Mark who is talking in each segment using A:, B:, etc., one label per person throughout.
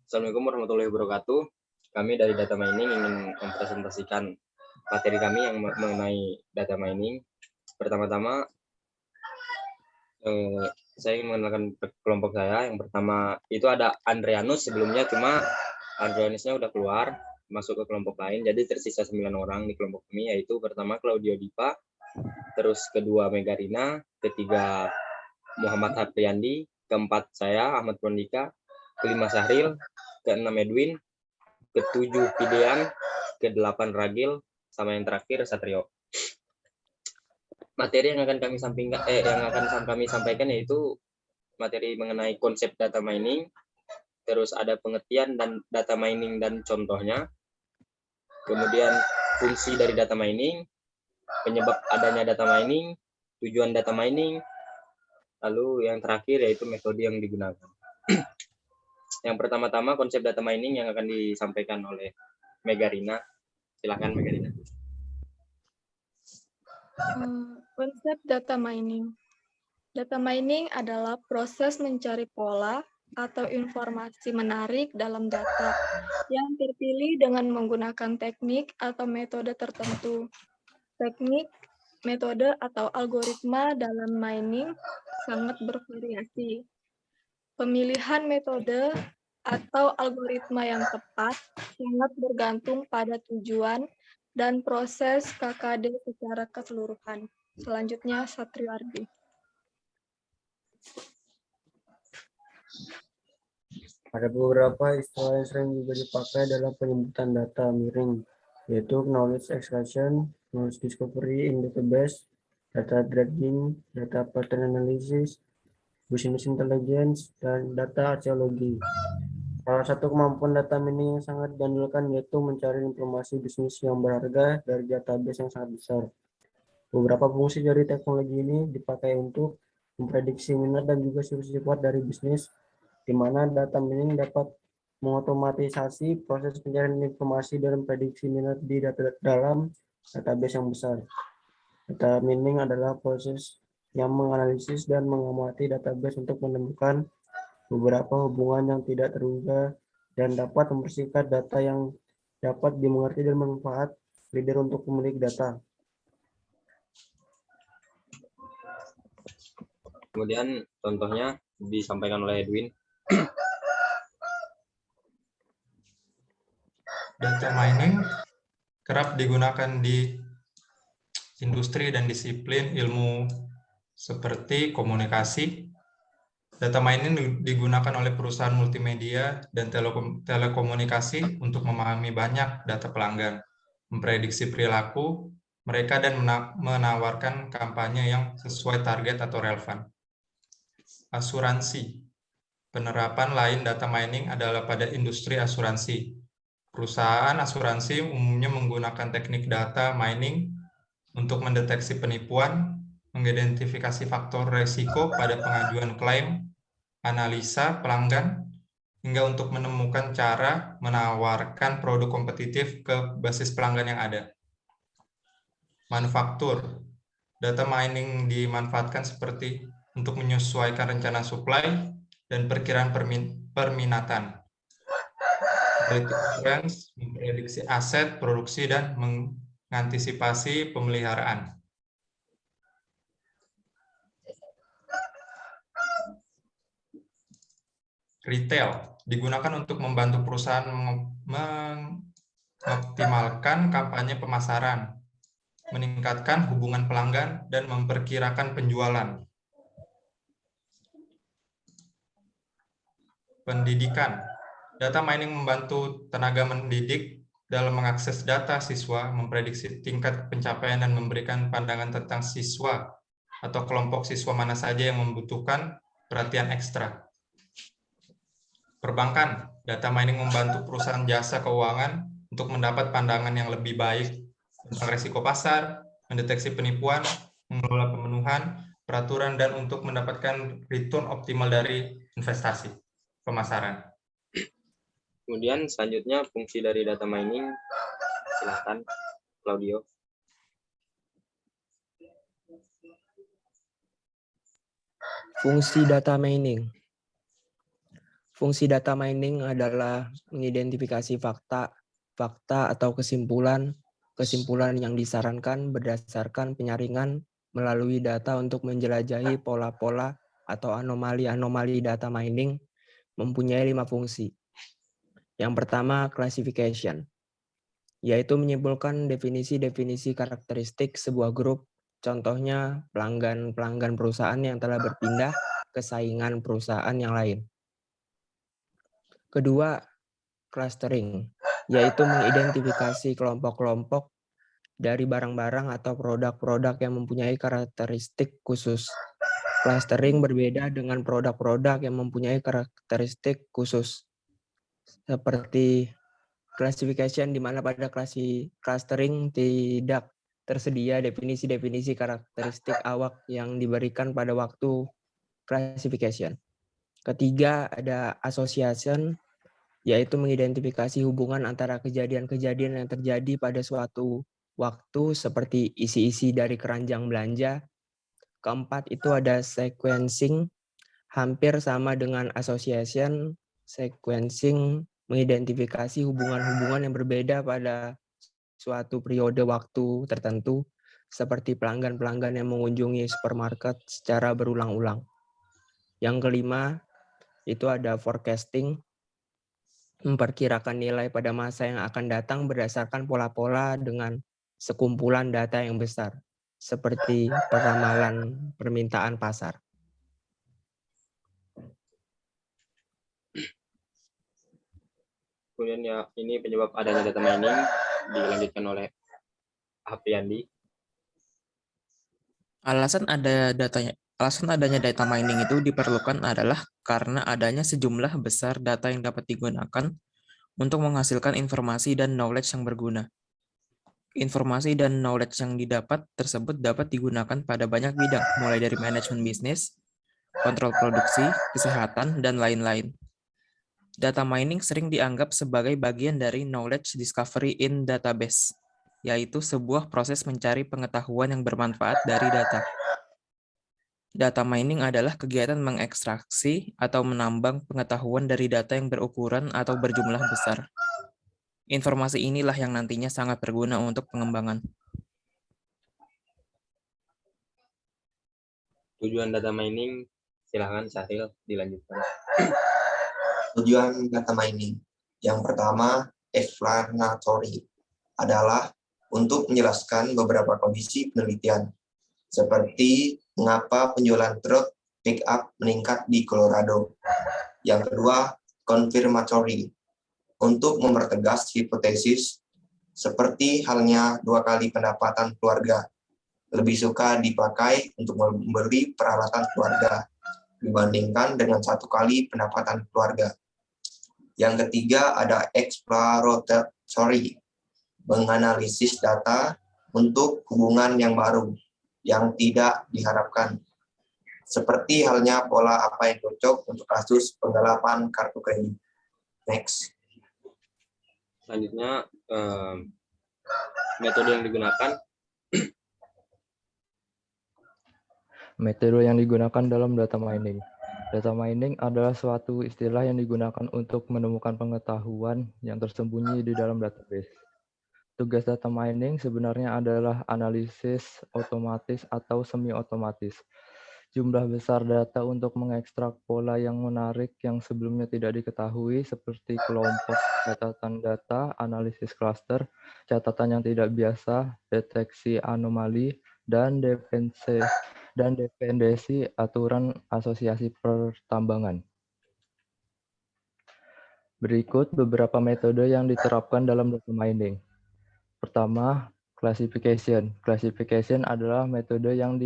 A: Assalamualaikum warahmatullahi wabarakatuh. Kami dari Data Mining ingin mempresentasikan materi kami yang mengenai data mining. Pertama-tama, saya ingin mengenalkan kelompok saya. Yang pertama itu ada Andreanus sebelumnya, cuma Andreanusnya udah keluar, masuk ke kelompok lain. Jadi tersisa 9 orang di kelompok kami, yaitu pertama Claudio Dipa, terus kedua Megarina, ketiga Muhammad Hapriandi, keempat saya Ahmad Prondika, kelima Sahril, keenam Edwin, ketujuh Pidean, ke-8 Ragil, sama yang terakhir Satrio. Materi yang akan kami sampaikan yaitu materi mengenai konsep data mining, terus ada pengertian dan data mining dan contohnya, kemudian fungsi dari data mining, penyebab adanya data mining, tujuan data mining, lalu yang terakhir yaitu metode yang digunakan. Yang pertama-tama konsep data mining yang akan disampaikan oleh Megarina. Silakan Megarina.
B: Konsep data mining. Data mining adalah proses mencari pola atau informasi menarik dalam data yang terpilih dengan menggunakan teknik atau metode tertentu. Teknik, metode, atau algoritma dalam mining sangat bervariasi. Pemilihan metode atau algoritma yang tepat sangat bergantung pada tujuan dan proses KKD secara keseluruhan. Selanjutnya, Satrio Ardi.
C: Ada beberapa istilah yang sering juga dipakai dalam penyebutan data miring, yaitu knowledge extraction, knowledge discovery in database, data dragging, data pattern analysis, business intelligence, dan data arkeologi. Salah satu kemampuan data mining yang sangat diandalkan yaitu mencari informasi bisnis yang berharga dari database yang sangat besar. Beberapa fungsi dari teknologi ini dipakai untuk memprediksi minat dan juga sifat dari bisnis, di mana data mining dapat mengotomatisasi proses pencarian informasi dan prediksi minat di dalam database yang besar. Data mining adalah proses yang menganalisis dan mengamati database untuk menemukan beberapa hubungan yang tidak terduga dan dapat membersihkan data yang dapat dimengerti dan bermanfaat leader untuk pemilik data.
A: Kemudian contohnya disampaikan oleh Edwin.
D: Data mining kerap digunakan di industri dan disiplin ilmu seperti komunikasi. Data mining digunakan oleh perusahaan multimedia dan telekomunikasi untuk memahami banyak data pelanggan, memprediksi perilaku mereka, dan menawarkan kampanye yang sesuai target atau relevan. Asuransi. Penerapan lain data mining adalah pada industri asuransi. Perusahaan asuransi umumnya menggunakan teknik data mining untuk mendeteksi penipuan, mengidentifikasi faktor resiko pada pengajuan klaim, analisa pelanggan, hingga untuk menemukan cara menawarkan produk kompetitif ke basis pelanggan yang ada. Manufaktur. Data mining dimanfaatkan seperti untuk menyesuaikan rencana supply dan perkiraan perminatan. Trends, memprediksi aset, produksi, dan mengantisipasi pemeliharaan. Retail digunakan untuk membantu perusahaan mengoptimalkan kampanye pemasaran, meningkatkan hubungan pelanggan, dan memperkirakan penjualan. Pendidikan. Data mining membantu tenaga mendidik dalam mengakses data siswa, memprediksi tingkat pencapaian, dan memberikan pandangan tentang siswa atau kelompok siswa mana saja yang membutuhkan perhatian ekstra. Perbankan. Data mining membantu perusahaan jasa keuangan untuk mendapat pandangan yang lebih baik tentang risiko pasar, mendeteksi penipuan, mengelola pemenuhan peraturan, dan untuk mendapatkan return optimal dari investasi pemasaran.
A: Kemudian selanjutnya fungsi dari data mining. Silakan Claudio.
E: Fungsi data mining. Fungsi data mining adalah mengidentifikasi fakta atau kesimpulan yang disarankan berdasarkan penyaringan melalui data untuk menjelajahi pola-pola atau anomali-anomali. Data mining mempunyai 5 fungsi. Yang pertama, classification, yaitu menyimpulkan definisi-definisi karakteristik sebuah grup. Contohnya pelanggan perusahaan yang telah berpindah ke saingan perusahaan yang lain. Kedua, clustering, yaitu mengidentifikasi kelompok-kelompok dari barang-barang atau produk-produk yang mempunyai karakteristik khusus. Clustering berbeda dengan produk-produk yang mempunyai karakteristik khusus. Seperti classification, di mana pada clustering tidak tersedia definisi-definisi karakteristik awak yang diberikan pada waktu classification. Ketiga, ada association, yaitu mengidentifikasi hubungan antara kejadian-kejadian yang terjadi pada suatu waktu seperti isi-isi dari keranjang belanja. Keempat, itu ada sequencing, hampir sama dengan association. Sequencing mengidentifikasi hubungan-hubungan yang berbeda pada suatu periode waktu tertentu, seperti pelanggan-pelanggan yang mengunjungi supermarket secara berulang-ulang. Yang kelima, itu ada forecasting, memperkirakan nilai pada masa yang akan datang berdasarkan pola-pola dengan sekumpulan data yang besar, seperti peramalan permintaan pasar.
A: Kemudian ya, ini penyebab adanya data mining dilanjutkan oleh Hapriandi.
F: Alasan adanya data mining itu diperlukan adalah karena adanya sejumlah besar data yang dapat digunakan untuk menghasilkan informasi dan knowledge yang berguna. Informasi dan knowledge yang didapat tersebut dapat digunakan pada banyak bidang, mulai dari manajemen bisnis, kontrol produksi, kesehatan, dan lain-lain. Data mining sering dianggap sebagai bagian dari knowledge discovery in database, yaitu sebuah proses mencari pengetahuan yang bermanfaat dari data. Data mining adalah kegiatan mengekstraksi atau menambang pengetahuan dari data yang berukuran atau berjumlah besar. Informasi inilah yang nantinya sangat berguna untuk pengembangan.
A: Tujuan data mining, silahkan Syahril dilanjutkan.
G: Tujuan data mining. Yang pertama, explanatory, adalah untuk menjelaskan beberapa kondisi penelitian, seperti mengapa penjualan truk pick up meningkat di Colorado. Yang kedua, confirmatory, untuk mempertegas hipotesis, seperti halnya 2 kali pendapatan keluarga lebih suka dipakai untuk membeli peralatan keluarga dibandingkan dengan 1 kali pendapatan keluarga. Yang ketiga ada exploratory, menganalisis data untuk hubungan yang baru yang tidak diharapkan, seperti halnya pola apa yang cocok untuk kasus penggelapan kartu kredit. Next.
A: Selanjutnya, metode yang digunakan.
H: Metode yang digunakan dalam data mining. Data mining adalah suatu istilah yang digunakan untuk menemukan pengetahuan yang tersembunyi di dalam database. Tugas data mining sebenarnya adalah analisis otomatis atau semi-otomatis. Jumlah besar data untuk mengekstrak pola yang menarik yang sebelumnya tidak diketahui, seperti kelompok, catatan data, analisis cluster, catatan yang tidak biasa, deteksi anomali, dan dependensi aturan asosiasi pertambangan. Berikut beberapa metode yang diterapkan dalam data mining. Pertama, classification. Classification adalah metode yang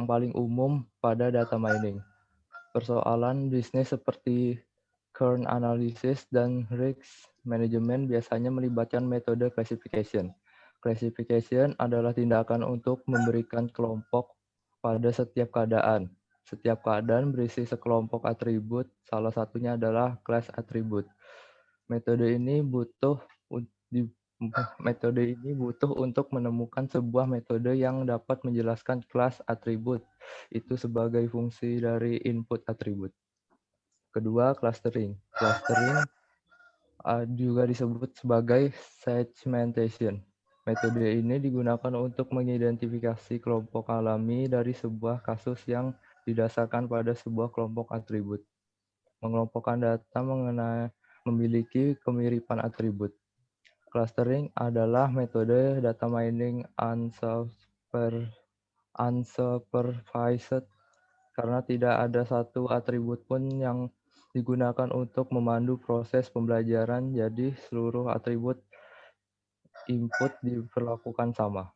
H: paling umum pada data mining. Persoalan bisnis seperti churn analysis dan risk management biasanya melibatkan metode classification. Classification adalah tindakan untuk memberikan kelompok pada setiap keadaan. Setiap keadaan berisi sekelompok atribut, salah satunya adalah class atribut. Metode ini butuh untuk menemukan sebuah metode yang dapat menjelaskan kelas atribut itu sebagai fungsi dari input atribut. Kedua, clustering. Clustering juga disebut sebagai segmentation. Metode ini digunakan untuk mengidentifikasi kelompok alami dari sebuah kasus yang didasarkan pada sebuah kelompok atribut. Mengelompokkan data memiliki kemiripan atribut. Clustering adalah metode data mining unsupervised karena tidak ada satu atribut pun yang digunakan untuk memandu proses pembelajaran, jadi seluruh atribut input diperlakukan sama.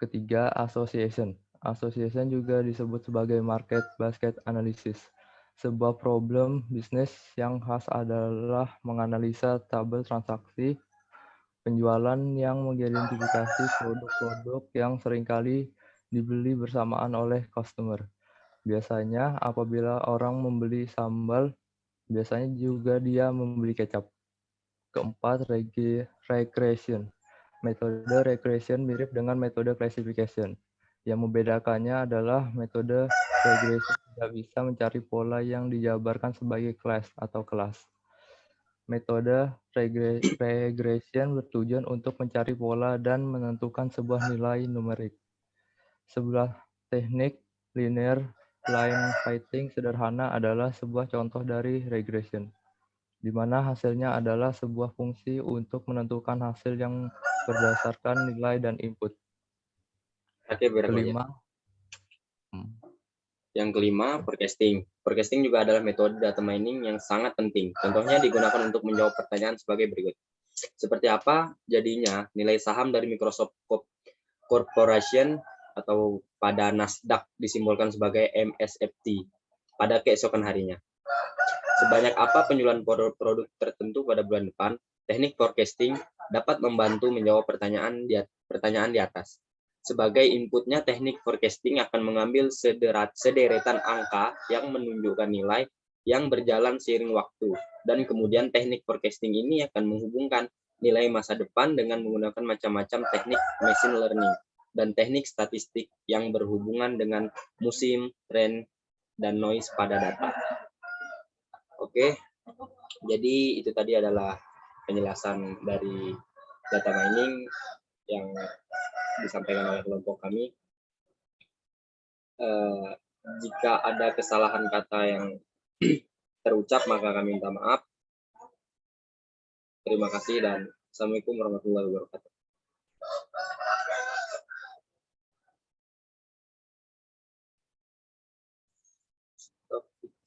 H: Ketiga, association. Association juga disebut sebagai market basket analysis. Sebuah problem bisnis yang khas adalah menganalisa tabel transaksi penjualan yang mengidentifikasi produk-produk yang seringkali dibeli bersamaan oleh customer. Biasanya apabila orang membeli sambal, biasanya juga dia membeli kecap. Keempat, regression. Metode regression mirip dengan metode classification. Yang membedakannya adalah metode regression tidak bisa mencari pola yang dijabarkan sebagai class atau kelas. Metode regression bertujuan untuk mencari pola dan menentukan sebuah nilai numerik. Sebuah teknik linear line fitting sederhana adalah sebuah contoh dari regression, di mana hasilnya adalah sebuah fungsi untuk menentukan hasil yang berdasarkan nilai dan input.
A: Yang kelima, forecasting. Forecasting juga adalah metode data mining yang sangat penting. Contohnya digunakan untuk menjawab pertanyaan sebagai berikut. Seperti apa jadinya nilai saham dari Microsoft Corporation atau pada Nasdaq disimbolkan sebagai MSFT pada keesokan harinya? Sebanyak apa penjualan produk tertentu pada bulan depan? Teknik forecasting dapat membantu menjawab pertanyaan di atas. Sebagai inputnya, teknik forecasting akan mengambil sederetan angka yang menunjukkan nilai yang berjalan seiring waktu. Dan kemudian teknik forecasting ini akan menghubungkan nilai masa depan dengan menggunakan macam-macam teknik machine learning dan teknik statistik yang berhubungan dengan musim, tren, dan noise pada data. Oke, jadi itu tadi adalah penjelasan dari data mining yang disampaikan oleh kelompok kami. Jika ada kesalahan kata yang terucap, maka kami minta maaf. Terima kasih dan Assalamualaikum warahmatullahi wabarakatuh.